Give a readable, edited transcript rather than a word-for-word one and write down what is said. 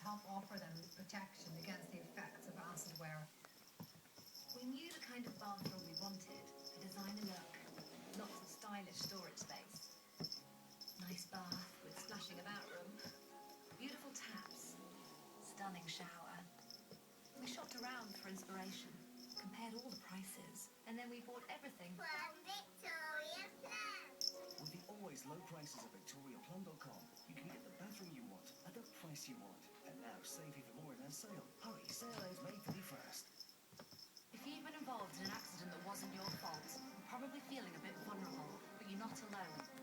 help offer them protection against the effects of acid wear. We knew the kind of bathroom we wanted, a designer look, lots of stylish storage space. Nice bath with splashing about room, beautiful taps, stunning shower. We shopped around for inspiration, compared all the prices, and then we bought everything. From Victoria Plum. With the always low prices at VictoriaPlum.com, you can get the bathroom you want at the price you want. And now save even more in our sale. Hurry, sale ends May 31st. If you've been involved in an accident that wasn't your fault, you're probably feeling a bit vulnerable, but you're not alone.